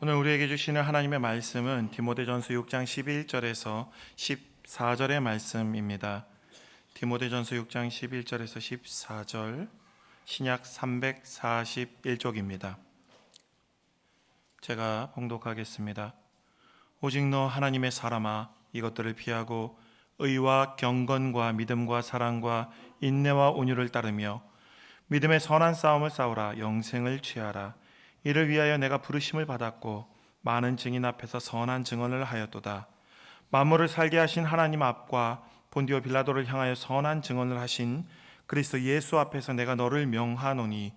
오늘 우리에게 주시는 하나님의 말씀은 디모데전서 6장 11절에서 14절의 말씀입니다. 디모데전서 6장 11절에서 14절, 신약 341쪽입니다. 제가 봉독하겠습니다. 오직 너 하나님의 사람아, 이것들을 피하고 의와 경건과 믿음과 사랑과 인내와 온유를 따르며 믿음의 선한 싸움을 싸우라. 영생을 취하라. 이를 위하여 내가 부르심을 받았고 많은 증인 앞에서 선한 증언을 하였도다. 만물을 살게 하신 하나님 앞과 본디오 빌라도를 향하여 선한 증언을 하신 그리스도 예수 앞에서 내가 너를 명하노니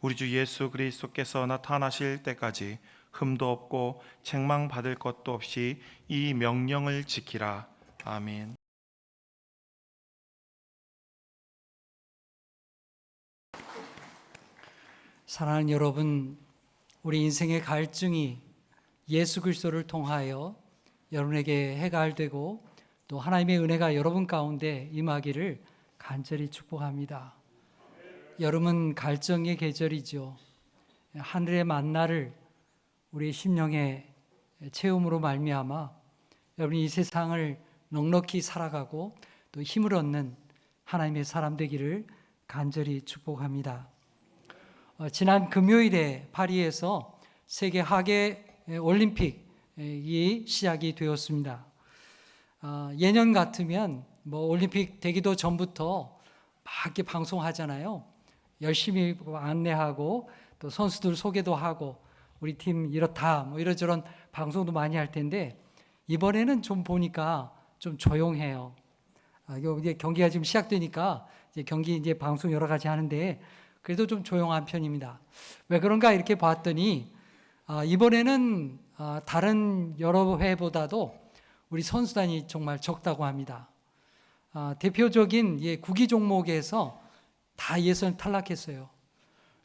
우리 주 예수 그리스도께서 나타나실 때까지 흠도 없고 책망받을 것도 없이 이 명령을 지키라. 아멘. 사랑하는 여러분, 우리 인생의 갈증이 예수 그리스도를 통하여 여러분에게 해갈되고 또 하나님의 은혜가 여러분 가운데 임하기를 간절히 축복합니다. 여름은 갈증의 계절이죠. 하늘의 만나를 우리 심령의 체험으로 말미암아 여러분이 이 세상을 넉넉히 살아가고 또 힘을 얻는 하나님의 사람 되기를 간절히 축복합니다. 지난 금요일에 파리에서 세계 하계 올림픽이 시작이 되었습니다. 예년 같으면 올림픽 되기도 전부터 막 이렇게 방송하잖아요. 열심히 안내하고 또 선수들 소개도 하고 우리 팀 이렇다 이러저런 방송도 많이 할 텐데 이번에는 좀 보니까 좀 조용해요. 이제 경기가 지금 시작되니까 이제 경기 이제 방송 여러 가지 하는데 그래도 좀 조용한 편입니다. 왜 그런가 이렇게 봤더니 이번에는 다른 여러 해보다도 우리 선수단이 정말 적다고 합니다. 대표적인 구기 종목에서 다 예선 탈락했어요.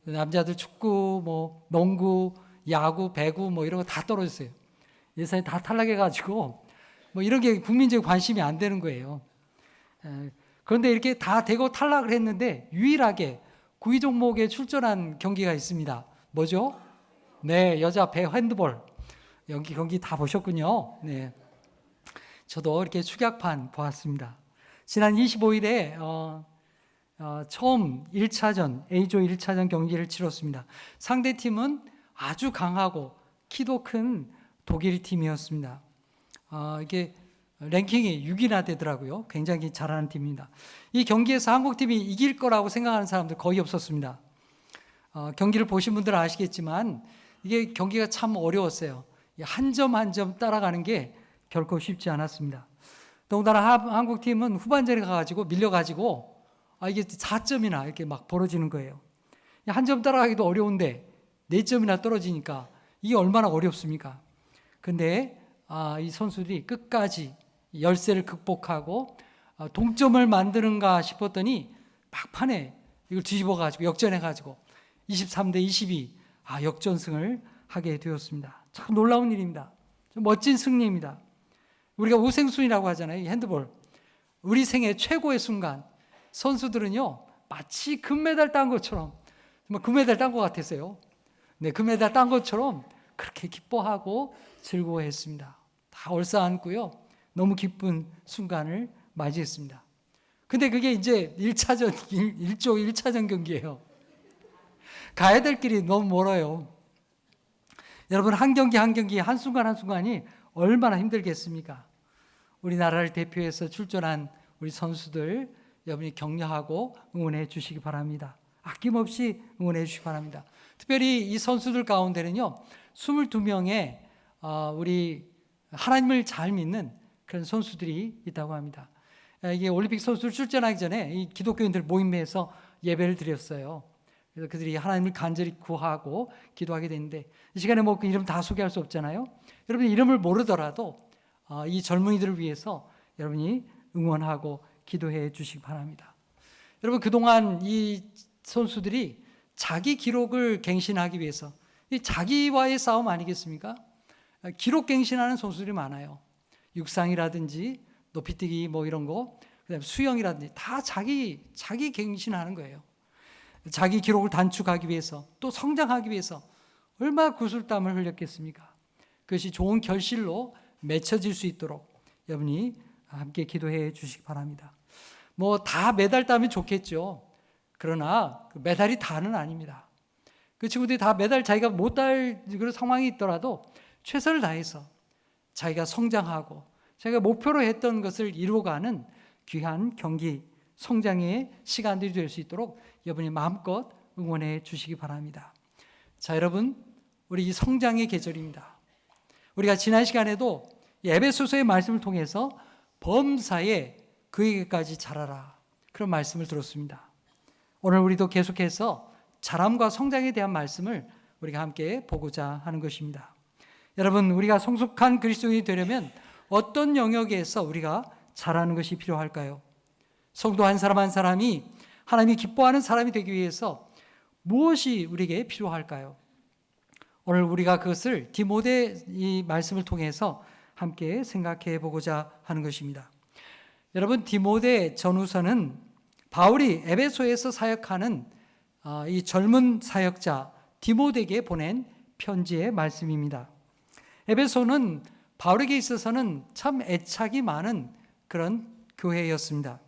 남자들 축구, 농구, 야구, 배구 이런 거 다 떨어졌어요. 예선에 다 탈락해가지고 이런 게 국민적 관심이 안 되는 거예요. 그런데 이렇게 다 되고 탈락을 했는데 유일하게 구기 종목에 출전한 경기가 있습니다. 뭐죠? 네, 여자 배 핸드볼. 여기 경기 다 보셨군요. 네. 저도 이렇게 축약판 보았습니다. 지난 25일에 처음 1차전, A조 1차전 경기를 치렀습니다. 상대팀은 아주 강하고 키도 큰 독일 팀이었습니다. 이게 랭킹이 6위나 되더라고요. 굉장히 잘하는 팀입니다. 이 경기에서 한국팀이 이길 거라고 생각하는 사람들 거의 없었습니다. 경기를 보신 분들은 아시겠지만 이게 경기가 참 어려웠어요. 한 점 한 점 따라가는 게 결코 쉽지 않았습니다. 더군다나 한국팀은 후반전에 가가지고 밀려가지고 이게 4점이나 이렇게 막 벌어지는 거예요. 한 점 따라가기도 어려운데 4점이나 떨어지니까 이게 얼마나 어렵습니까? 근데 이 선수들이 끝까지 열세를 극복하고 동점을 만드는가 싶었더니 막판에 이걸 뒤집어가지고 역전해가지고 23대 22 역전승을 하게 되었습니다. 참 놀라운 일입니다. 좀 멋진 승리입니다. 우리가 우생순위라고 하잖아요. 이 핸드볼. 우리 생애 최고의 순간. 선수들은요 마치 금메달 딴 것처럼 정말 금메달 딴 것 같았어요. 네, 금메달 딴 것처럼 그렇게 기뻐하고 즐거워했습니다. 다 얼싸안고요. 너무 기쁜 순간을 맞이했습니다. 근데 그게 이제 1조 1차전 경기예요. 가야 될 길이 너무 멀어요. 여러분 한 경기 한 경기 한순간 한순간이 얼마나 힘들겠습니까? 우리나라를 대표해서 출전한 우리 선수들 여러분이 격려하고 응원해 주시기 바랍니다. 아낌없이 응원해 주시기 바랍니다. 특별히 이 선수들 가운데는요 22명의 우리 하나님을 잘 믿는 그런 선수들이 있다고 합니다. 이게 올림픽 선수들 출전하기 전에 이 기독교인들 모임에서 예배를 드렸어요. 그래서 그들이 하나님을 간절히 구하고 기도하게 되는데 이 시간에 그 이름 다 소개할 수 없잖아요. 여러분이 이름을 모르더라도 이 젊은이들을 위해서 여러분이 응원하고 기도해 주시기 바랍니다. 여러분 그동안 이 선수들이 자기 기록을 갱신하기 위해서 이 자기와의 싸움 아니겠습니까? 기록 갱신하는 선수들이 많아요. 육상이라든지 높이뛰기 이런 거, 그다음에 수영이라든지 다 자기 갱신하는 거예요. 자기 기록을 단축하기 위해서 또 성장하기 위해서 얼마나 구슬땀을 흘렸겠습니까? 그것이 좋은 결실로 맺혀질 수 있도록 여러분이 함께 기도해 주시기 바랍니다. 뭐 다 메달 따면 좋겠죠. 그러나 그 메달이 다는 아닙니다. 그 친구들이 다 메달 자기가 못 딸 그런 상황이 있더라도 최선을 다해서 자기가 성장하고 자기가 목표로 했던 것을 이루어가는 귀한 경기, 성장의 시간들이 될 수 있도록 여러분이 마음껏 응원해 주시기 바랍니다. 자, 여러분, 우리 이 성장의 계절입니다. 우리가 지난 시간에도 에베소서의 말씀을 통해서 범사에 그에게까지 자라라, 그런 말씀을 들었습니다. 오늘 우리도 계속해서 자람과 성장에 대한 말씀을 우리가 함께 보고자 하는 것입니다. 여러분, 우리가 성숙한 그리스도인이 되려면 어떤 영역에서 우리가 자라는 것이 필요할까요? 성도 한 사람 한 사람이 하나님이 기뻐하는 사람이 되기 위해서 무엇이 우리에게 필요할까요? 오늘 우리가 그것을 디모데 이 말씀을 통해서 함께 생각해 보고자 하는 것입니다. 여러분, 디모데 전후서는 바울이 에베소에서 사역하는 이 젊은 사역자 디모데에게 보낸 편지의 말씀입니다. 에베소는 바울에게 있어서는 참 애착이 많은 그런 교회였습니다.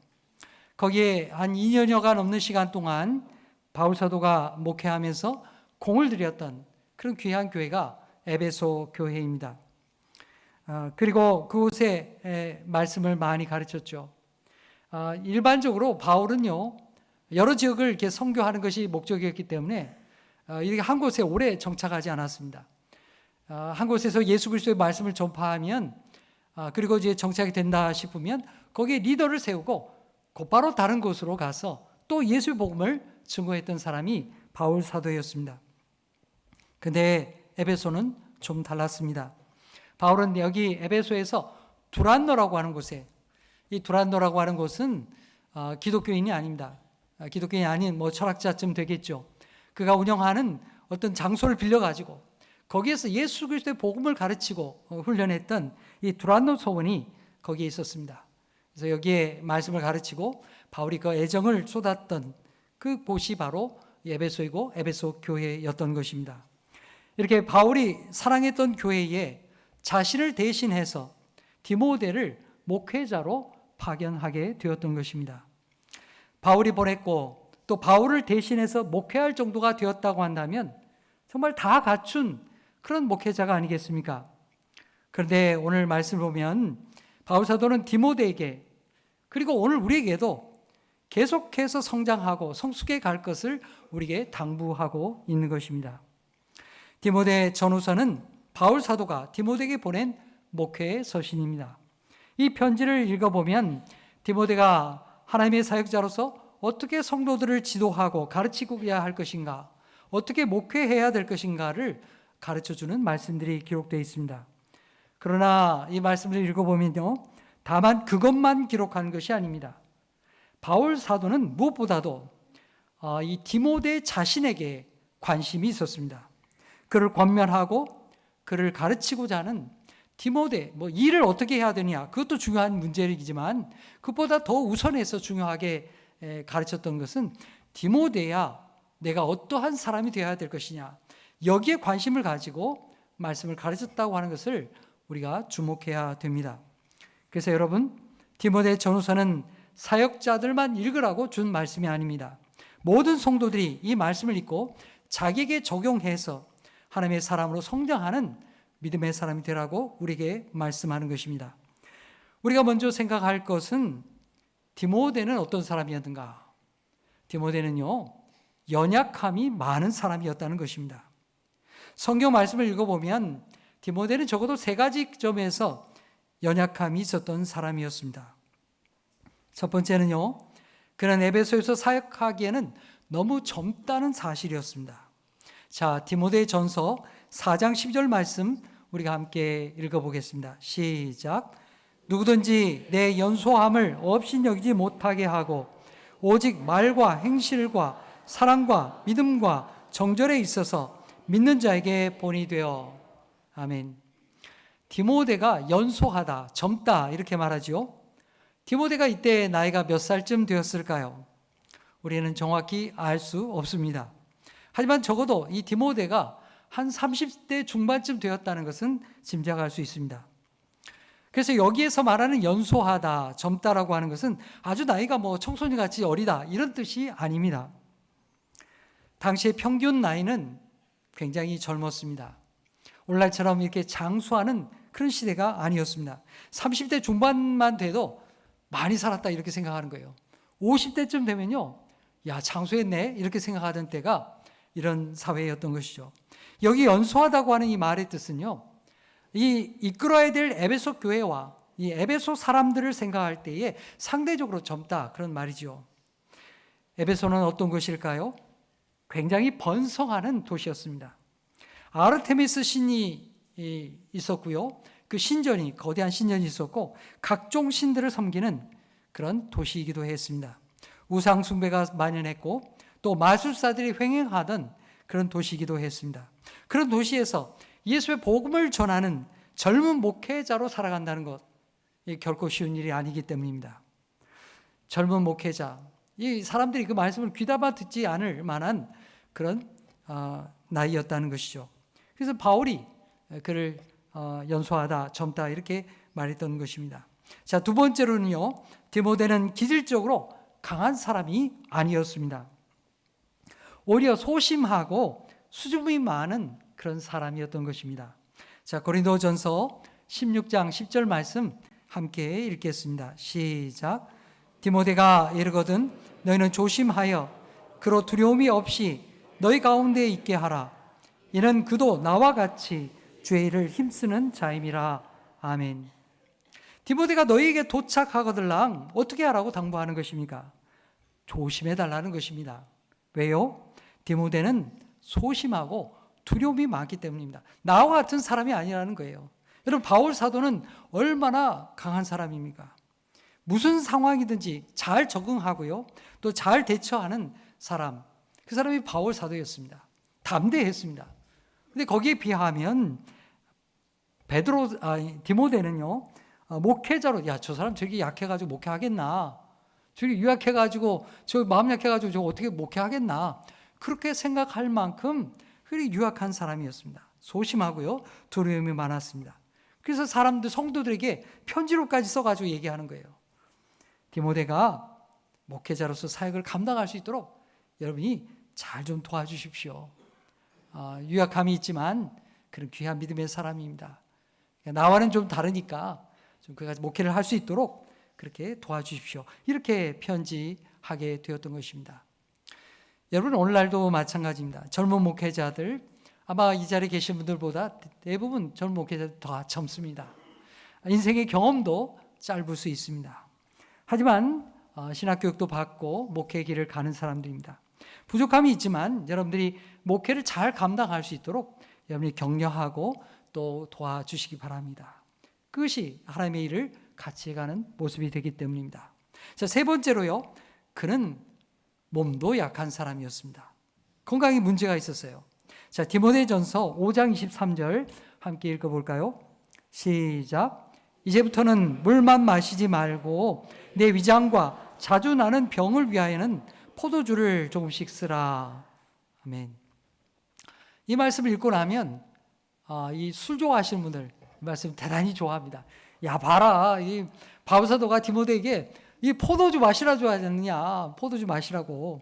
거기에 한 2년여가 넘는 시간 동안 바울 사도가 목회하면서 공을 들였던 그런 귀한 교회가 에베소 교회입니다. 그리고 그곳에 말씀을 많이 가르쳤죠. 일반적으로 바울은요, 여러 지역을 이렇게 선교하는 것이 목적이었기 때문에 이렇게 한 곳에 오래 정착하지 않았습니다. 한 곳에서 예수 그리스도의 말씀을 전파하면 그리고 이제 정착이 된다 싶으면 거기에 리더를 세우고 곧바로 다른 곳으로 가서 또 예수의 복음을 증거했던 사람이 바울 사도였습니다. 근데 에베소는 좀 달랐습니다. 바울은 여기 에베소에서 두란노라고 하는 곳에, 이 두란노라고 하는 곳은 기독교인이 아닙니다. 기독교인이 아닌 뭐 철학자쯤 되겠죠. 그가 운영하는 어떤 장소를 빌려가지고 거기에서 예수 그리스도의 복음을 가르치고 훈련했던 이 두란노 소원이 거기에 있었습니다. 그래서 여기에 말씀을 가르치고 바울이 그 애정을 쏟았던 그 곳이 바로 에베소이고 에베소 교회였던 것입니다. 이렇게 바울이 사랑했던 교회에 자신을 대신해서 디모데를 목회자로 파견하게 되었던 것입니다. 바울이 보냈고 또 바울을 대신해서 목회할 정도가 되었다고 한다면 정말 다 갖춘 그런 목회자가 아니겠습니까? 그런데 오늘 말씀을 보면 바울 사도는 디모데에게 그리고 오늘 우리에게도 계속해서 성장하고 성숙해 갈 것을 우리에게 당부하고 있는 것입니다. 디모데 전후서는 바울 사도가 디모데에게 보낸 목회의 서신입니다. 이 편지를 읽어보면 디모데가 하나님의 사역자로서 어떻게 성도들을 지도하고 가르치고야 할 것인가, 어떻게 목회해야 될 것인가를 가르쳐주는 말씀들이 기록되어 있습니다. 그러나 이 말씀을 읽어보면요, 다만 그것만 기록한 것이 아닙니다. 바울 사도는 무엇보다도 이 디모데 자신에게 관심이 있었습니다. 그를 권면하고 그를 가르치고자 하는 디모데, 뭐 일을 어떻게 해야 되냐, 그것도 중요한 문제이지만 그것보다 더 우선해서 중요하게 가르쳤던 것은 디모데야 내가 어떠한 사람이 되어야 될 것이냐, 여기에 관심을 가지고 말씀을 가르쳤다고 하는 것을 우리가 주목해야 됩니다. 그래서 여러분, 디모데 전후서는 사역자들만 읽으라고 준 말씀이 아닙니다. 모든 성도들이 이 말씀을 읽고 자기에게 적용해서 하나님의 사람으로 성장하는 믿음의 사람이 되라고 우리에게 말씀하는 것입니다. 우리가 먼저 생각할 것은 디모데는 어떤 사람이었는가? 디모데는요, 연약함이 많은 사람이었다는 것입니다. 성경 말씀을 읽어보면 디모데는 적어도 3가지 점에서 연약함이 있었던 사람이었습니다. 첫 번째는요, 그는 에베소에서 사역하기에는 너무 젊다는 사실이었습니다. 자, 디모데 전서 4장 12절 말씀 우리가 함께 읽어보겠습니다. 시작. 누구든지 내 연소함을 업신여기지 못하게 하고 오직 말과 행실과 사랑과 믿음과 정절에 있어서 믿는 자에게 본이 되어. 아멘. 디모데가 연소하다, 젊다 이렇게 말하죠. 디모데가 이때 나이가 몇 살쯤 되었을까요? 우리는 정확히 알 수 없습니다. 하지만 적어도 이 디모데가 한 30대 중반쯤 되었다는 것은 짐작할 수 있습니다. 그래서 여기에서 말하는 연소하다, 젊다라고 하는 것은 아주 나이가 청소년같이 어리다 이런 뜻이 아닙니다. 당시의 평균 나이는 굉장히 젊었습니다. 오늘날처럼 이렇게 장수하는 그런 시대가 아니었습니다. 30대 중반만 돼도 많이 살았다 이렇게 생각하는 거예요. 50대쯤 되면요, 야 장수했네 이렇게 생각하던 때가 이런 사회였던 것이죠. 여기 연소하다고 하는 이 말의 뜻은요, 이 이끌어야 될 에베소 교회와 이 에베소 사람들을 생각할 때에 상대적으로 젊다 그런 말이죠. 에베소는 어떤 것일까요? 굉장히 번성하는 도시였습니다. 아르테미스 신이 있었고요. 그 신전이 거대한 신전이 있었고 각종 신들을 섬기는 그런 도시이기도 했습니다. 우상 숭배가 만연했고 또 마술사들이 횡행하던 그런 도시이기도 했습니다. 그런 도시에서 예수의 복음을 전하는 젊은 목회자로 살아간다는 것, 결코 쉬운 일이 아니기 때문입니다. 젊은 목회자, 이 사람들이 그 말씀을 귀담아 듣지 않을 만한 그런 나이였다는 것이죠. 그래서 바울이 그를 연소하다, 젊다 이렇게 말했던 것입니다. 자, 두 번째로는요, 디모데는 기질적으로 강한 사람이 아니었습니다. 오히려 소심하고 수줍음이 많은 그런 사람이었던 것입니다. 자, 고린도전서 16장 10절 말씀 함께 읽겠습니다. 시작. 디모데가 이르거든 너희는 조심하여 그로 두려움이 없이 너희 가운데 있게 하라. 이는 그도 나와 같이 주의 일을 힘쓰는 자임이라. 아멘. 디모데가 너희에게 도착하거들랑 어떻게 하라고 당부하는 것입니까? 조심해 달라는 것입니다. 왜요? 디모데는 소심하고 두려움이 많기 때문입니다. 나와 같은 사람이 아니라는 거예요. 여러분, 바울 사도는 얼마나 강한 사람입니까? 무슨 상황이든지 잘 적응하고요, 또 잘 대처하는 사람, 그 사람이 바울 사도였습니다. 담대했습니다. 근데 거기에 비하면 디모데는요, 목회자로, 야, 저 사람 저기 약해가지고 목회하겠나? 저기 유약해가지고, 저 마음 약해가지고 저 어떻게 목회하겠나? 그렇게 생각할 만큼 그리 유약한 사람이었습니다. 소심하고요, 두려움이 많았습니다. 그래서 성도들에게 편지로까지 써가지고 얘기하는 거예요. 디모데가 목회자로서 사역을 감당할 수 있도록 여러분이 잘 좀 도와주십시오. 유약함이 있지만 그런 귀한 믿음의 사람입니다. 나와는 좀 다르니까 좀 그가 목회를 할 수 있도록 그렇게 도와주십시오. 이렇게 편지하게 되었던 것입니다. 여러분, 오늘날도 마찬가지입니다. 젊은 목회자들, 아마 이 자리에 계신 분들보다 대부분 젊은 목회자들 더 젊습니다. 인생의 경험도 짧을 수 있습니다. 하지만 신학교육도 받고 목회 길을 가는 사람들입니다. 부족함이 있지만 여러분들이 목회를 잘 감당할 수 있도록 여러분이 격려하고 또 도와주시기 바랍니다. 그것이 하나님의 일을 같이 해가는 모습이 되기 때문입니다. 자, 세 번째로요, 그는 몸도 약한 사람이었습니다. 건강에 문제가 있었어요. 자, 디모데전서 5장 23절 함께 읽어볼까요? 시작. 이제부터는 물만 마시지 말고 내 위장과 자주 나는 병을 위하여는 포도주를 조금씩 쓰라. 아멘. 이 말씀을 읽고 나면 이 술 좋아하시는 분들 이 말씀 대단히 좋아합니다. 야, 봐라, 이 바울 사도가 디모데에게 이 포도주 마시라 줘야 않느냐, 포도주 마시라고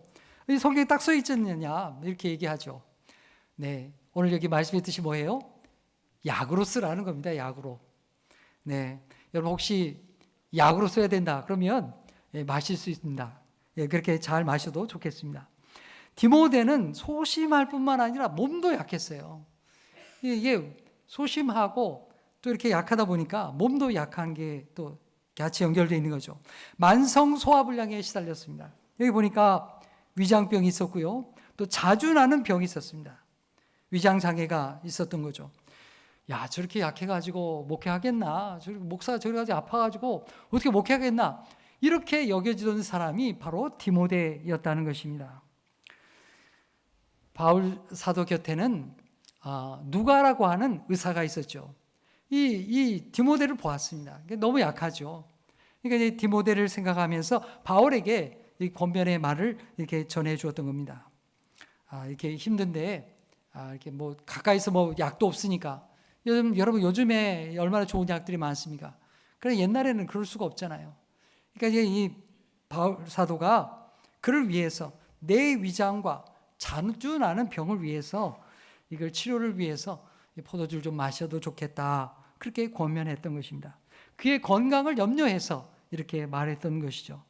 이 성경에 딱 써 있지 않느냐 이렇게 얘기하죠. 네, 오늘 여기 말씀의 뜻이 뭐예요? 약으로 쓰라는 겁니다. 약으로. 네, 여러분 혹시 약으로 써야 된다 그러면 마실 수 있습니다. 그렇게 잘 마셔도 좋겠습니다. 디모데는 소심할 뿐만 아니라 몸도 약했어요. 이게 소심하고 또 이렇게 약하다 보니까 몸도 약한 게 또 같이 연결되어 있는 거죠. 만성 소화불량에 시달렸습니다. 여기 보니까 위장병이 있었고요, 또 자주 나는 병이 있었습니다. 위장장애가 있었던 거죠. 야, 저렇게 약해가지고 목회하겠나? 목사가 저렇게 가지고 아파가지고 어떻게 목회하겠나? 이렇게 여겨지던 사람이 바로 디모데였다는 것입니다. 바울 사도 곁에는 누가라고 하는 의사가 있었죠. 이 디모데를 보았습니다. 너무 약하죠. 그러니까 이제 디모데를 생각하면서 바울에게 이 권면의 말을 이렇게 전해 주었던 겁니다. 이렇게 힘든데 이렇게 뭐 가까이서 뭐 약도 없으니까 여러분 요즘에 얼마나 좋은 약들이 많습니까? 그런데 옛날에는 그럴 수가 없잖아요. 그러니까 이제 이 바울 사도가 그를 위해서 내 위장과 자주 나는 병을 위해서 이걸 치료를 위해서 포도주를 좀 마셔도 좋겠다. 그렇게 권면했던 것입니다. 그의 건강을 염려해서 이렇게 말했던 것이죠.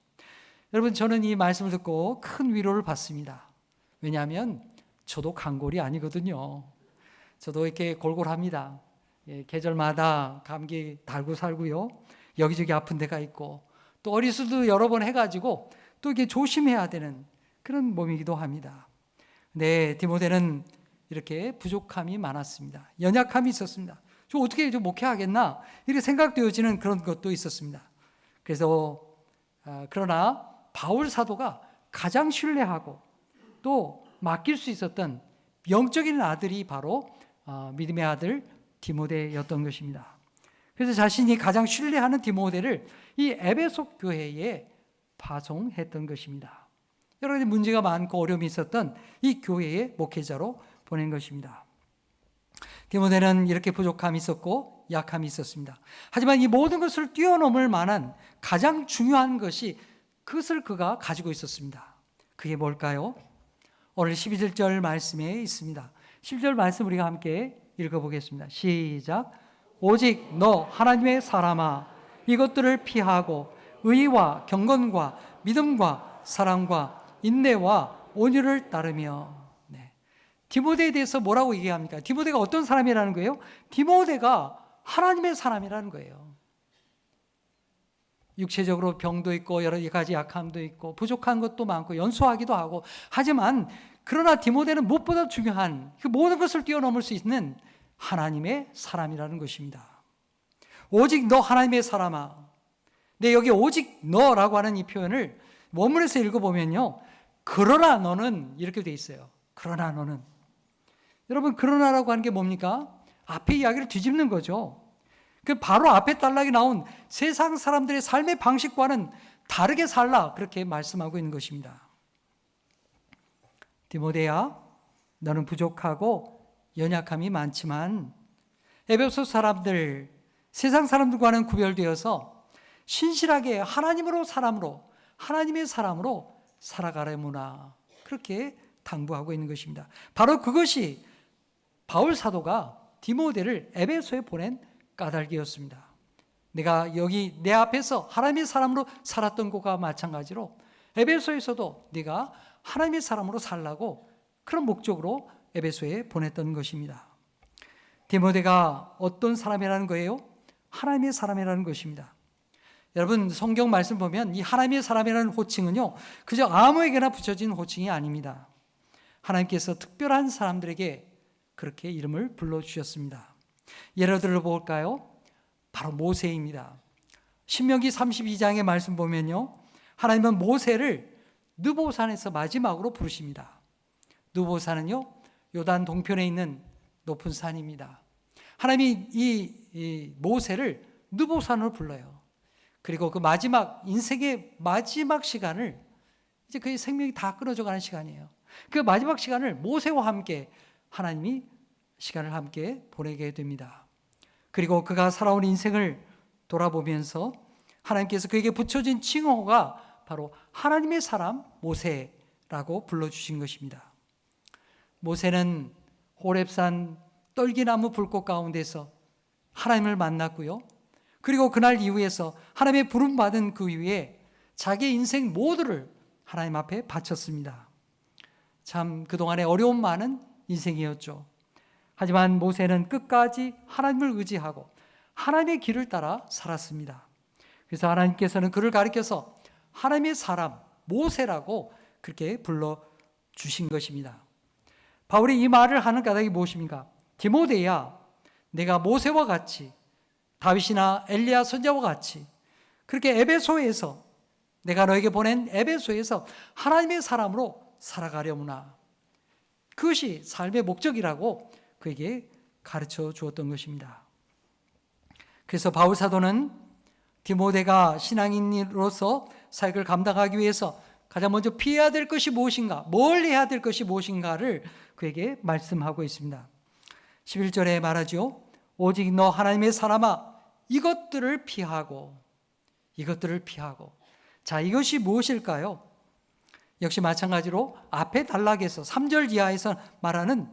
여러분 저는 이 말씀을 듣고 큰 위로를 받습니다. 왜냐하면 저도 강골이 아니거든요. 저도 이렇게 골골합니다. 계절마다 감기 달고 살고요. 여기저기 아픈 데가 있고 또 어리수도 여러 번 해가지고 또 이게 조심해야 되는 그런 몸이기도 합니다. 네, 디모데는 이렇게 부족함이 많았습니다. 연약함이 있었습니다. 저 어떻게 좀 목회하겠나 이렇게 생각되어지는 그런 것도 있었습니다. 그래서 그러나 바울 사도가 가장 신뢰하고 또 맡길 수 있었던 영적인 아들이 바로 믿음의 아들 디모데였던 것입니다. 그래서 자신이 가장 신뢰하는 디모데를 이 에베소 교회에 파송했던 것입니다. 여러 가지 문제가 많고 어려움이 있었던 이 교회의 목회자로 보낸 것입니다. 디모데는 이렇게 부족함이 있었고 약함이 있었습니다. 하지만 이 모든 것을 뛰어넘을 만한 가장 중요한 것이 그것을 그가 가지고 있었습니다. 그게 뭘까요? 오늘 12절 말씀에 있습니다. 12절 말씀 우리가 함께 읽어보겠습니다. 시작. 오직 너 하나님의 사람아 이것들을 피하고 의와 경건과 믿음과 사랑과 인내와 온유를 따르며. 네. 디모데에 대해서 뭐라고 얘기합니까? 디모데가 어떤 사람이라는 거예요? 디모데가 하나님의 사람이라는 거예요. 육체적으로 병도 있고 여러 가지 약함도 있고 부족한 것도 많고 연소하기도 하고 하지만 그러나 디모데는 무엇보다 중요한 그 모든 것을 뛰어넘을 수 있는 하나님의 사람이라는 것입니다. 오직 너 하나님의 사람아. 네, 여기 오직 너라고 하는 이 표현을 원문에서 읽어보면요. 그러나 너는 이렇게 돼 있어요. 그러나 너는. 여러분 그러나라고 하는 게 뭡니까? 앞에 이야기를 뒤집는 거죠. 그 바로 앞에 단락이 나온 세상 사람들의 삶의 방식과는 다르게 살라 그렇게 말씀하고 있는 것입니다. 디모데야, 너는 부족하고 연약함이 많지만 에베소 사람들, 세상 사람들과는 구별되어서 신실하게 하나님의 사람으로 살아가려무나 그렇게 당부하고 있는 것입니다. 바로 그것이 바울 사도가 디모데를 에베소에 보낸 까닭이었습니다. 내가 여기 내 앞에서 하나님의 사람으로 살았던 것과 마찬가지로 에베소에서도 네가 하나님의 사람으로 살라고 그런 목적으로 에베소에 보냈던 것입니다. 디모데가 어떤 사람이라는 거예요? 하나님의 사람이라는 것입니다. 여러분 성경 말씀 보면 이 하나님의 사람이라는 호칭은요 그저 아무에게나 붙여진 호칭이 아닙니다. 하나님께서 특별한 사람들에게 그렇게 이름을 불러주셨습니다. 예를 들어 볼까요? 바로 모세입니다. 신명기 32장의 말씀 보면요 하나님은 모세를 느보산에서 마지막으로 부르십니다. 느보산은요 요단 동편에 있는 높은 산입니다. 하나님이 이 모세를 느보산으로 불러요. 그리고 그 마지막 인생의 마지막 시간을 이제 그의 생명이 다 끊어져 가는 시간이에요. 그 마지막 시간을 모세와 함께 하나님이 시간을 함께 보내게 됩니다. 그리고 그가 살아온 인생을 돌아보면서 하나님께서 그에게 붙여진 칭호가 바로 하나님의 사람 모세라고 불러주신 것입니다. 모세는 호렙산 떨기나무 불꽃 가운데서 하나님을 만났고요. 그리고 그날 이후에서 하나님의 부름받은 그 이후에 자기의 인생 모두를 하나님 앞에 바쳤습니다. 참 그동안에 어려움 많은 인생이었죠. 하지만 모세는 끝까지 하나님을 의지하고 하나님의 길을 따라 살았습니다. 그래서 하나님께서는 그를 가리켜서 하나님의 사람 모세라고 그렇게 불러주신 것입니다. 바울이 이 말을 하는 까닭이 무엇입니까? 디모데야, 내가 모세와 같이 다윗이나 엘리야 선지자와 같이 그렇게 에베소에서 내가 너에게 보낸 에베소에서 하나님의 사람으로 살아가려무나. 그것이 삶의 목적이라고 그에게 가르쳐 주었던 것입니다. 그래서 바울 사도는 디모데가 신앙인으로서 사역을 감당하기 위해서 가장 먼저 피해야 될 것이 무엇인가, 멀리 해야 될 것이 무엇인가를 그에게 말씀하고 있습니다. 11절에 말하죠. 오직 너 하나님의 사람아, 이것들을 피하고. 자, 이것이 무엇일까요? 역시 마찬가지로 앞에 단락에서 3절 이하에서 말하는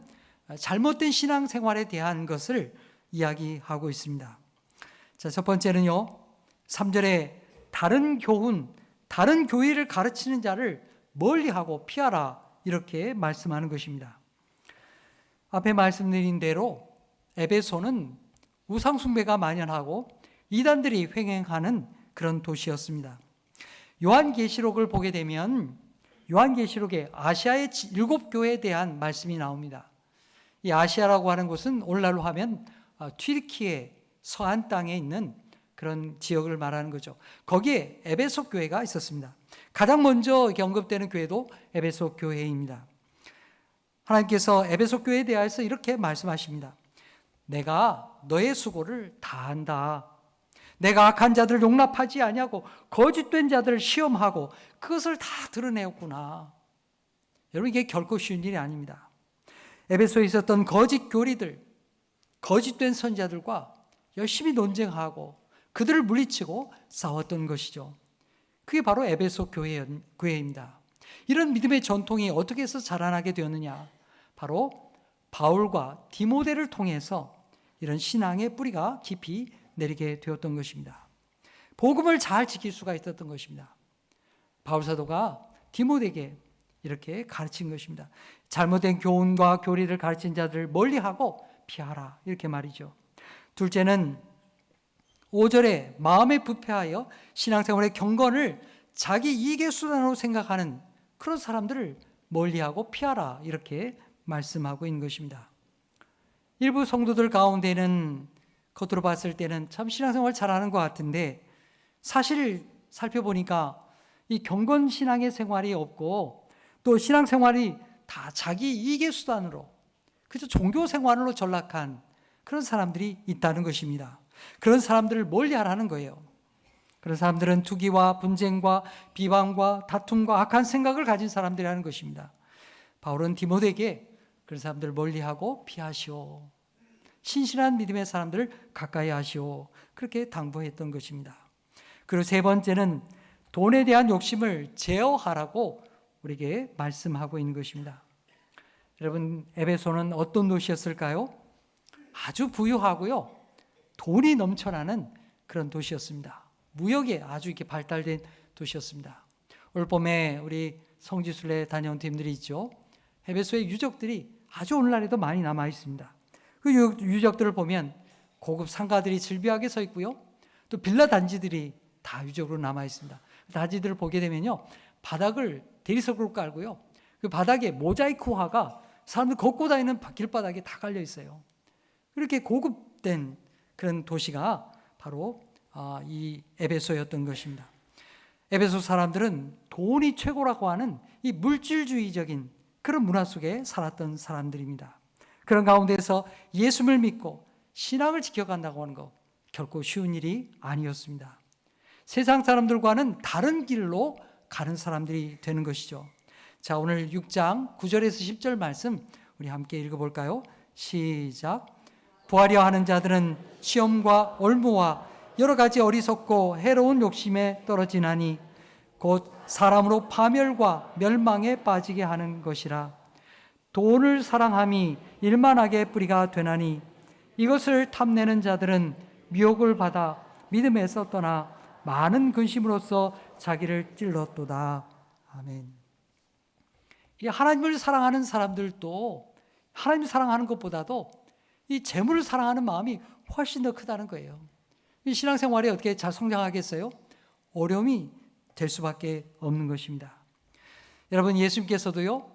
잘못된 신앙생활에 대한 것을 이야기하고 있습니다. 자, 첫 번째는요, 3절에 다른 교훈, 다른 교리를 가르치는 자를 멀리하고 피하라, 이렇게 말씀하는 것입니다. 앞에 말씀드린 대로 에베소는 우상숭배가 만연하고 이단들이 횡행하는 그런 도시였습니다. 요한계시록을 보게 되면 요한계시록에 아시아의 7교회에 대한 말씀이 나옵니다. 이 아시아라고 하는 곳은 오늘날로 하면 튀르키예 서안 땅에 있는 그런 지역을 말하는 거죠. 거기에 에베소 교회가 있었습니다. 가장 먼저 언급되는 교회도 에베소 교회입니다. 하나님께서 에베소 교회에 대해서 이렇게 말씀하십니다. 내가 너의 수고를 다 안다. 내가 악한 자들을 용납하지 아니하고 거짓된 자들을 시험하고 그것을 다 드러내었구나. 여러분, 이게 결코 쉬운 일이 아닙니다. 에베소에 있었던 거짓 교리들, 거짓된 선지자들과 열심히 논쟁하고 그들을 물리치고 싸웠던 것이죠. 그게 바로 에베소 교회입니다. 이런 믿음의 전통이 어떻게 해서 자라나게 되었느냐? 바로 바울과 디모데를 통해서 이런 신앙의 뿌리가 깊이 내리게 되었던 것입니다. 복음을 잘 지킬 수가 있었던 것입니다. 바울 사도가 디모데에게 이렇게 가르친 것입니다. 잘못된 교훈과 교리를 가르친 자들을 멀리하고 피하라, 이렇게 말이죠. 둘째는 5절에 마음에 부패하여 신앙생활의 경건을 자기 이익의 수단으로 생각하는 그런 사람들을 멀리하고 피하라, 이렇게 말씀하고 있는 것입니다. 일부 성도들 가운데는 겉으로 봤을 때는 참 신앙생활 잘하는 것 같은데 사실 살펴보니까 이 경건 신앙의 생활이 없고 또 신앙생활이 다 자기 이익의 수단으로, 그저 종교 생활로 전락한 그런 사람들이 있다는 것입니다. 그런 사람들을 멀리하라는 거예요. 그런 사람들은 투기와 분쟁과 비방과 다툼과 악한 생각을 가진 사람들이라는 것입니다. 바울은 디모데에게 그런 사람들을 멀리하고 피하시오. 신실한 믿음의 사람들을 가까이 하시오. 그렇게 당부했던 것입니다. 그리고 세 번째는 돈에 대한 욕심을 제어하라고 우리에게 말씀하고 있는 것입니다. 여러분, 에베소는 어떤 도시였을까요? 아주 부유하고요, 돈이 넘쳐나는 그런 도시였습니다. 무역에 아주 이렇게 발달된 도시였습니다. 올 봄에 우리 성지순례 다녀온 팀들이 있죠. 에베소의 유적들이 아주 오늘날에도 많이 남아 있습니다. 그 유적들을 보면 고급 상가들이 질비하게 서 있고요, 또 빌라 단지들이 다 유적으로 남아 있습니다. 단지들을 보게 되면요, 바닥을 대리석으로 깔고요, 그 바닥에 모자이크화가 사람들 걷고 다니는 길바닥에 다 깔려 있어요. 그렇게 고급된 그런 도시가 바로 이 에베소였던 것입니다. 에베소 사람들은 돈이 최고라고 하는 이 물질주의적인 그런 문화 속에 살았던 사람들입니다. 그런 가운데서 예수를 믿고 신앙을 지켜간다고 하는 것 결코 쉬운 일이 아니었습니다. 세상 사람들과는 다른 길로 가는 사람들이 되는 것이죠. 자, 오늘 6장 9절에서 10절 말씀 우리 함께 읽어볼까요? 시작. 부하려 하는 자들은 시험과 올무와 여러 가지 어리석고 해로운 욕심에 떨어지나니 곧 사람으로 파멸과 멸망에 빠지게 하는 것이라. 돈을 사랑함이 일만하게 뿌리가 되나니 이것을 탐내는 자들은 미혹을 받아 믿음에서 떠나 많은 근심으로써 자기를 찔렀도다. 아멘. 이 하나님을 사랑하는 사람들도 하나님을 사랑하는 것보다도 이 재물을 사랑하는 마음이 훨씬 더 크다는 거예요. 이 신앙생활이 어떻게 잘 성장하겠어요? 어려움이 될 수밖에 없는 것입니다. 여러분, 예수님께서도요,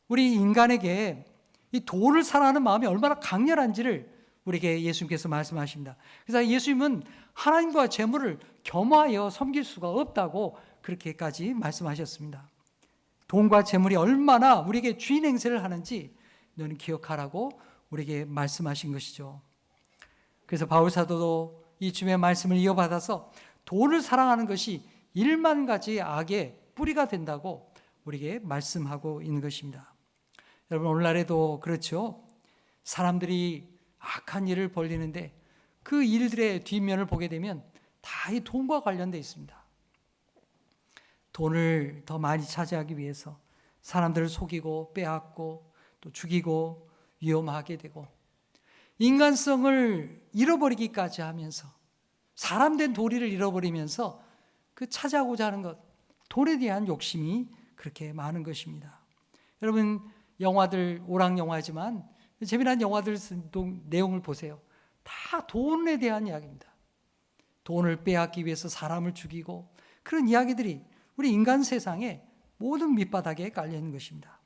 우리 인간에게 이 돈을 사랑하는 마음이 얼마나 강렬한지를 우리에게 예수님께서 말씀하십니다. 그래서 예수님은 하나님과 재물을 겸하여 섬길 수가 없다고 그렇게까지 말씀하셨습니다. 돈과 재물이 얼마나 우리에게 주인 행세를 하는지 너는 기억하라고 우리에게 말씀하신 것이죠. 그래서 바울 사도도 이 주님의 말씀을 이어받아서 돈을 사랑하는 것이 1만 가지 악의 뿌리가 된다고 우리에게 말씀하고 있는 것입니다. 여러분, 오늘날에도 그렇죠. 사람들이 악한 일을 벌이는데 그 일들의 뒷면을 보게 되면 다 이 돈과 관련되어 있습니다. 돈을 더 많이 차지하기 위해서 사람들을 속이고 빼앗고 또 죽이고 위험하게 되고 인간성을 잃어버리기까지 하면서 사람된 도리를 잃어버리면서 그 차지하고자 하는 것, 돈에 대한 욕심이 그렇게 많은 것입니다. 여러분, 영화들, 오락 영화지만 재미난 영화들 내용을 보세요. 다 돈에 대한 이야기입니다. 돈을 빼앗기 위해서 사람을 죽이고 그런 이야기들이 우리 인간 세상에 모든 밑바닥에 깔려 있는 것입니다.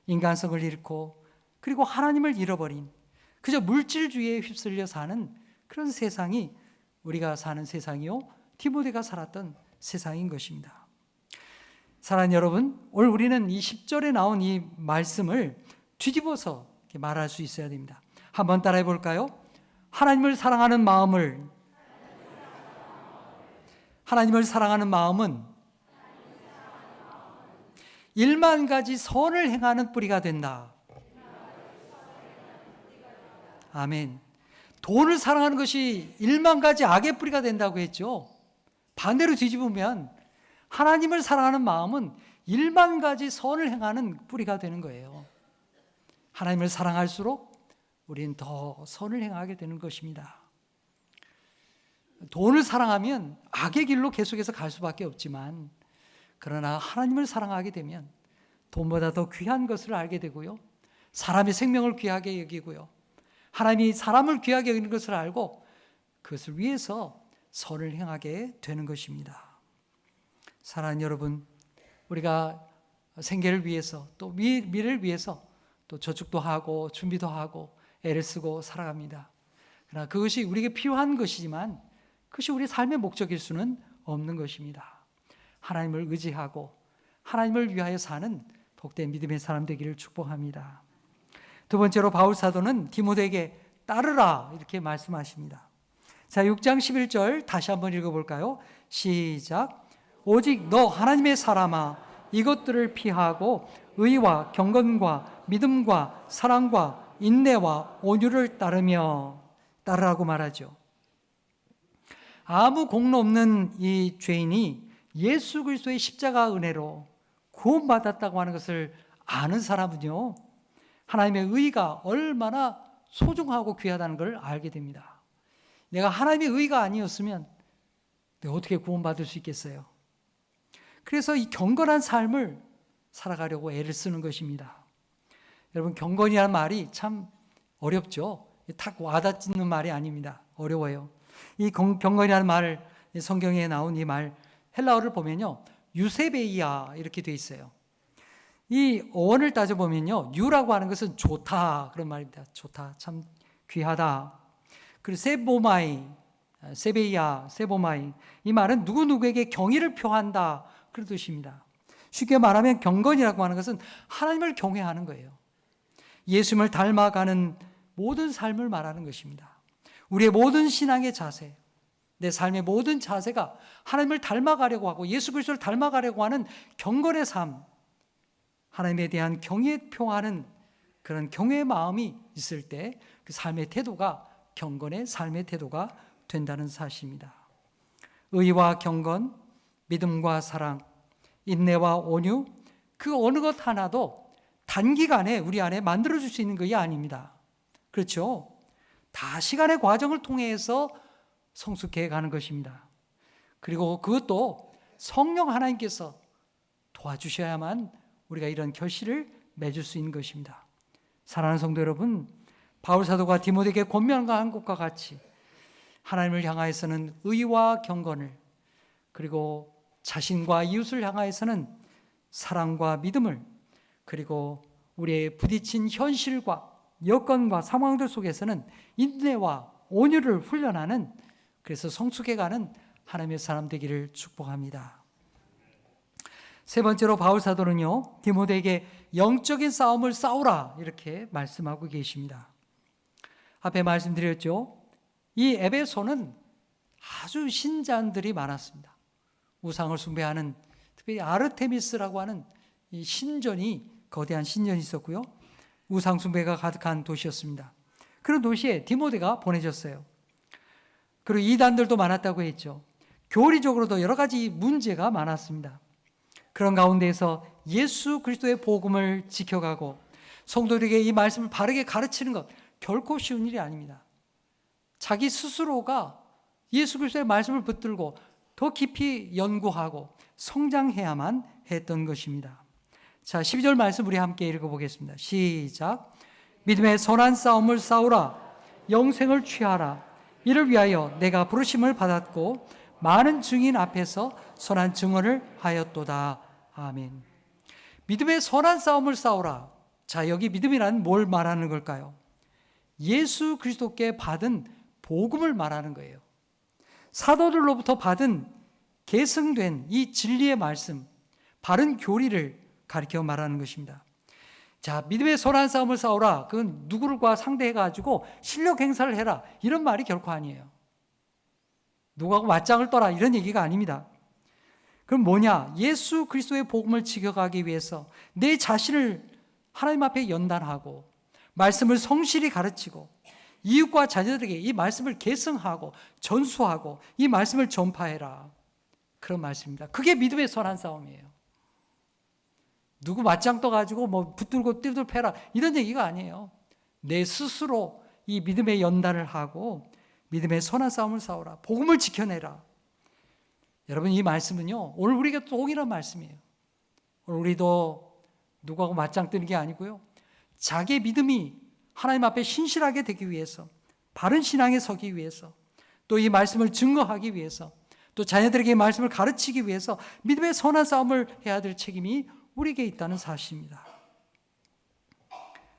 인간성을 잃고 그리고 하나님을 잃어버린 그저 물질주의에 휩쓸려 사는 그런 세상이 우리가 사는 세상이요, 디모데가 살았던 세상인 것입니다. 사랑하는 여러분, 오늘 우리는 이 10절에 나온 이 말씀을 뒤집어서 말할 수 있어야 됩니다. 한번 따라해 볼까요? 하나님을 사랑하는 마음은 일만 가지 선을 행하는 뿌리가 된다. 아멘. 돈을 사랑하는 것이 일만 가지 악의 뿌리가 된다고 했죠. 반대로 뒤집으면 하나님을 사랑하는 마음은 일만 가지 선을 행하는 뿌리가 되는 거예요. 하나님을 사랑할수록 우리는 더 선을 행하게 되는 것입니다. 돈을 사랑하면 악의 길로 계속해서 갈 수밖에 없지만, 그러나 하나님을 사랑하게 되면 돈보다 더 귀한 것을 알게 되고요, 사람의 생명을 귀하게 여기고요, 하나님이 사람을 귀하게 여기는 것을 알고 그것을 위해서 선을 행하게 되는 것입니다. 사랑하는 여러분, 우리가 생계를 위해서 또 미래를 위해서 또 저축도 하고 준비도 하고 애를 쓰고 살아갑니다. 그러나 그것이 우리에게 필요한 것이지만 그것이 우리 삶의 목적일 수는 없는 것입니다. 하나님을 의지하고 하나님을 위하여 사는 복된 믿음의 사람 되기를 축복합니다. 두 번째로 바울 사도는 디모데에게 따르라 이렇게 말씀하십니다. 자, 6장 11절 다시 한번 읽어볼까요? 시작. 오직 너 하나님의 사람아, 이것들을 피하고 의와 경건과 믿음과 사랑과 인내와 온유를 따르라고 말하죠. 아무 공로 없는 이 죄인이 예수 그리스도의 십자가 은혜로 구원받았다고 하는 것을 아는 사람은요, 하나님의 의가 얼마나 소중하고 귀하다는 걸 알게 됩니다. 내가 하나님의 의가 아니었으면 내가 어떻게 구원받을 수 있겠어요? 그래서 이 경건한 삶을 살아가려고 애를 쓰는 것입니다. 여러분, 경건이라는 말이 참 어렵죠. 탁 와닿는 말이 아닙니다. 어려워요. 이 경건이라는 말, 성경에 나온 이 말 헬라어를 보면요, 유세베이아 이렇게 돼 있어요. 이 어원을 따져보면요, 유라고 하는 것은 좋다 그런 말입니다. 좋다, 참 귀하다. 그리고 세보마이, 이 말은 누구누구에게 경의를 표한다 그런 뜻입니다. 쉽게 말하면 경건이라고 하는 것은 하나님을 경외하는 거예요. 예수님을 닮아가는 모든 삶을 말하는 것입니다. 우리의 모든 신앙의 자세, 내 삶의 모든 자세가 하나님을 닮아가려고 하고 예수 그리스도를 닮아가려고 하는 경건의 삶, 하나님에 대한 경의에 표하는 그런 경외의 마음이 있을 때 그 삶의 태도가 경건의 삶의 태도가 된다는 사실입니다. 의와 경건, 믿음과 사랑, 인내와 온유, 그 어느 것 하나도 단기간에 우리 안에 만들어줄 수 있는 것이 아닙니다. 그렇죠? 다 시간의 과정을 통해서 성숙해 가는 것입니다. 그리고 그것도 성령 하나님께서 도와주셔야만 우리가 이런 결실을 맺을 수 있는 것입니다. 사랑하는 성도 여러분, 바울 사도가 디모데에게 권면한 것과 같이 하나님을 향하여서는 의와 경건을, 그리고 자신과 이웃을 향하여서는 사랑과 믿음을, 그리고 우리의 부딪힌 현실과 여건과 상황들 속에서는 인내와 온유를 훈련하는, 그래서 성숙해가는 하나님의 사람 되기를 축복합니다. 세 번째로 바울 사도는요, 디모데에게 영적인 싸움을 싸우라 이렇게 말씀하고 계십니다. 앞에 말씀드렸죠. 이 에베소는 아주 신자들이 많았습니다. 우상을 숭배하는 특별히 아르테미스라고 하는 이 신전이, 거대한 신전이 있었고요. 우상숭배가 가득한 도시였습니다. 그런 도시에 디모데가 보내졌어요. 그리고 이단들도 많았다고 했죠. 교리적으로도 여러 가지 문제가 많았습니다. 그런 가운데에서 예수 그리스도의 복음을 지켜가고 성도들에게 이 말씀을 바르게 가르치는 것 결코 쉬운 일이 아닙니다. 자기 스스로가 예수 그리스도의 말씀을 붙들고 더 깊이 연구하고 성장해야만 했던 것입니다. 자, 12절 말씀 우리 함께 읽어보겠습니다. 시작. 믿음의 선한 싸움을 싸우라. 영생을 취하라. 이를 위하여 내가 부르심을 받았고 많은 증인 앞에서 선한 증언을 하였도다. 아멘. 믿음의 선한 싸움을 싸우라. 자, 여기 믿음이란 뭘 말하는 걸까요? 예수 그리스도께 받은 복음을 말하는 거예요. 사도들로부터 받은 계승된 이 진리의 말씀, 바른 교리를 가리켜 말하는 것입니다. 자, 믿음의 선한 싸움을 싸우라. 그건 누구를과 상대해가지고 실력 행사를 해라. 이런 말이 결코 아니에요. 누구하고 맞짱을 떠라. 이런 얘기가 아닙니다. 그럼 뭐냐? 예수 그리스도의 복음을 지켜가기 위해서 내 자신을 하나님 앞에 연단하고 말씀을 성실히 가르치고 이웃과 자녀들에게 이 말씀을 계승하고 전수하고 이 말씀을 전파해라. 그런 말씀입니다. 그게 믿음의 선한 싸움이에요. 누구 맞짱 떠가지고 뭐 붙들고 띠들 패라 이런 얘기가 아니에요. 내 스스로 이 믿음의 연단을 하고 믿음의 선한 싸움을 싸우라. 복음을 지켜내라. 여러분, 이 말씀은요, 오늘 우리가 동일한 말씀이에요. 오늘 우리도 누구하고 맞짱 뜨는 게 아니고요, 자기의 믿음이 하나님 앞에 신실하게 되기 위해서, 바른 신앙에 서기 위해서, 또 이 말씀을 증거하기 위해서, 또 자녀들에게 이 말씀을 가르치기 위해서 믿음의 선한 싸움을 해야 될 책임이 우리에게 있다는 사실입니다.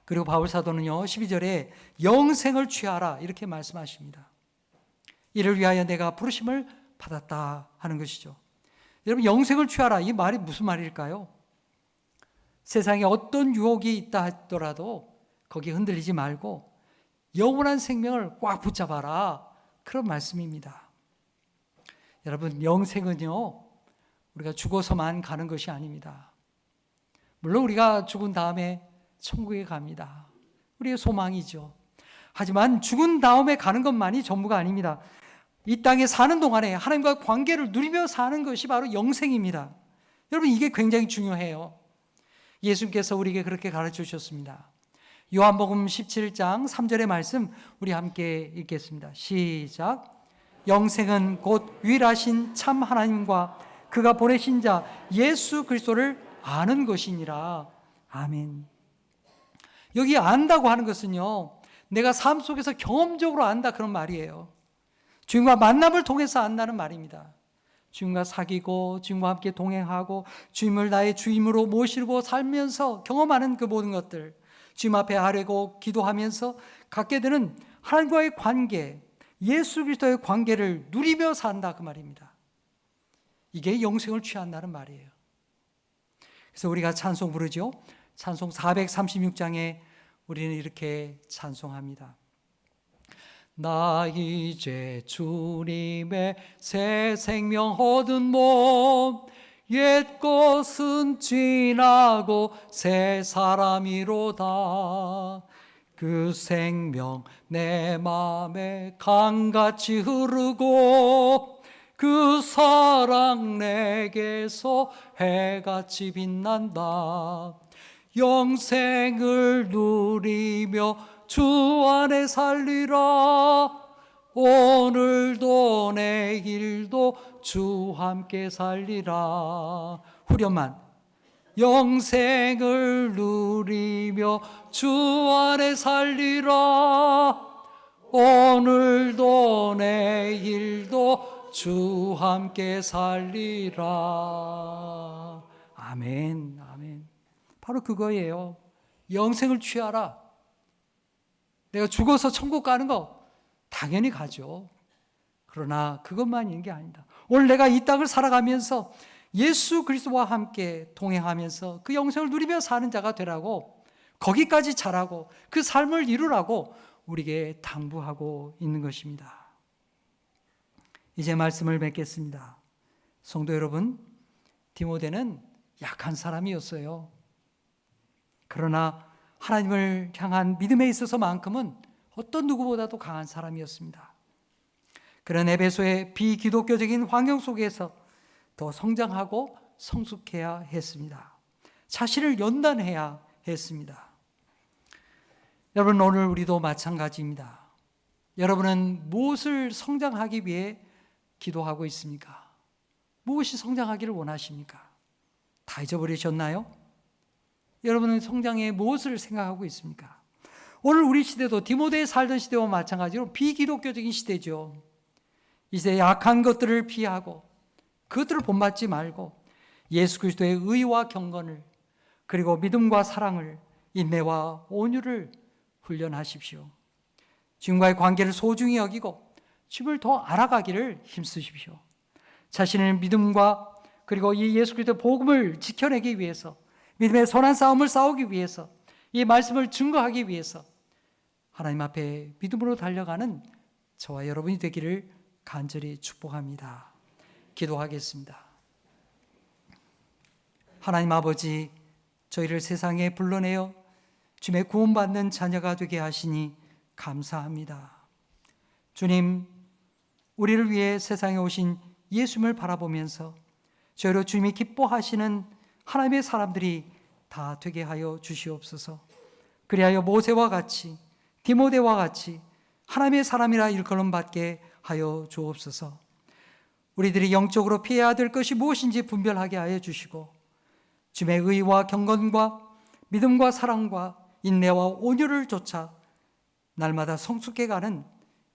그리고 바울 사도는요, 12절에 영생을 취하라 이렇게 말씀하십니다. 이를 위하여 내가 부르심을 받았다 하는 것이죠. 여러분, 영생을 취하라, 이 말이 무슨 말일까요? 세상에 어떤 유혹이 있다 하더라도 거기에 흔들리지 말고 영원한 생명을 꽉 붙잡아라, 그런 말씀입니다. 여러분, 영생은요, 우리가 죽어서만 가는 것이 아닙니다. 물론 우리가 죽은 다음에 천국에 갑니다. 우리의 소망이죠. 하지만 죽은 다음에 가는 것만이 전부가 아닙니다. 이 땅에 사는 동안에 하나님과 관계를 누리며 사는 것이 바로 영생입니다. 여러분, 이게 굉장히 중요해요. 예수님께서 우리에게 그렇게 가르쳐 주셨습니다. 요한복음 17장 3절의 말씀 우리 함께 읽겠습니다. 시작. 영생은 곧 유일하신 참 하나님과 그가 보내신 자 예수 그리스도를 아는 것이니라. 아멘. 여기 안다고 하는 것은요, 내가 삶 속에서 경험적으로 안다, 그런 말이에요. 주님과 만남을 통해서 안다는 말입니다. 주님과 사귀고 주님과 함께 동행하고 주님을 나의 주임으로 모시고 살면서 경험하는 그 모든 것들, 주님 앞에 아뢰고 기도하면서 갖게 되는 하나님과의 관계, 예수 그리스도의 관계를 누리며 산다, 그 말입니다. 이게 영생을 취한다는 말이에요. 그래서 우리가 찬송 부르죠. 찬송 436장에 우리는 이렇게 찬송합니다. 나 이제 주님의 새 생명 얻은 몸, 옛 것은 지나고 새 사람이로다. 그 생명 내 맘에 강같이 흐르고 그 사랑 내게서 해같이 빛난다. 영생을 누리며 주 안에 살리라. 오늘도 내일도 주 함께 살리라. 후렴만. 영생을 누리며 주 안에 살리라. 오늘도 내일도 주 함께 살리라. 아멘, 아멘. 바로 그거예요. 영생을 취하라. 내가 죽어서 천국 가는 거 당연히 가죠. 그러나 그것만 있는 게 아니다. 오늘 내가 이 땅을 살아가면서 예수 그리스도와 함께 동행하면서 그 영생을 누리며 사는 자가 되라고, 거기까지 자라고 그 삶을 이루라고 우리에게 당부하고 있는 것입니다. 이제 말씀을 맺겠습니다. 성도 여러분, 디모데는 약한 사람이었어요. 그러나 하나님을 향한 믿음에 있어서만큼은 어떤 누구보다도 강한 사람이었습니다. 그런 에베소의 비기독교적인 환경 속에서 더 성장하고 성숙해야 했습니다. 자신을 연단해야 했습니다. 여러분, 오늘 우리도 마찬가지입니다. 여러분은 무엇을 성장하기 위해 기도하고 있습니까? 무엇이 성장하기를 원하십니까? 다 잊어버리셨나요? 여러분은 성장에 무엇을 생각하고 있습니까? 오늘 우리 시대도 디모데에 살던 시대와 마찬가지로 비기독교적인 시대죠. 이 시대에 약한 것들을 피하고 그것들을 본받지 말고 예수 그리스도의 의와 경건을, 그리고 믿음과 사랑을, 인내와 온유를 훈련하십시오. 주님과의 관계를 소중히 여기고 주님을 더 알아가기를 힘쓰십시오. 자신의 믿음과 그리고 이 예수 그리스도의 복음을 지켜내기 위해서, 믿음의 선한 싸움을 싸우기 위해서, 이 말씀을 증거하기 위해서 하나님 앞에 믿음으로 달려가는 저와 여러분이 되기를 간절히 축복합니다. 기도하겠습니다. 하나님 아버지, 저희를 세상에 불러내어 주님의 구원받는 자녀가 되게 하시니 감사합니다. 주님, 우리를 위해 세상에 오신 예수님을 바라보면서 저희로 주님이 기뻐하시는 하나님의 사람들이 다 되게 하여 주시옵소서. 그리하여 모세와 같이, 디모데와 같이 하나님의 사람이라 일컬음 받게 하여 주옵소서. 우리들이 영적으로 피해야 될 것이 무엇인지 분별하게 하여 주시고 주님의 의와 경건과 믿음과 사랑과 인내와 온유를 쫓아 날마다 성숙해가는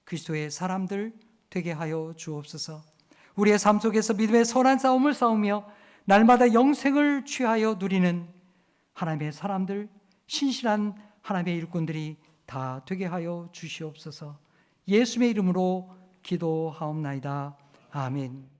그리스도의 사람들 되게 하여 주옵소서. 우리의 삶 속에서 믿음의 선한 싸움을 싸우며 날마다 영생을 취하여 누리는 하나님의 사람들, 신실한 하나님의 일꾼들이 다 되게 하여 주시옵소서. 예수의 이름으로 기도하옵나이다. 아멘.